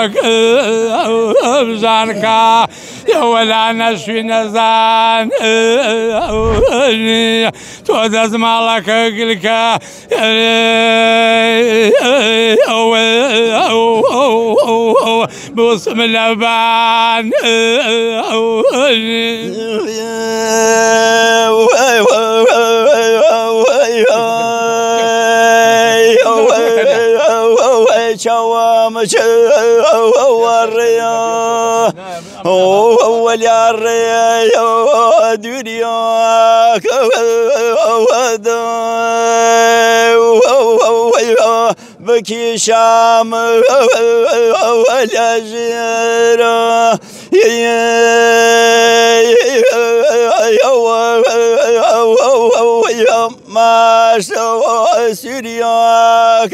بك بزانكا يا ولا نشوي نزان تودز مالك قلك بوسم اللبان شوامش وريا أول يا ريا دنيا بكي شام ولا جيرا ما سوى سوريا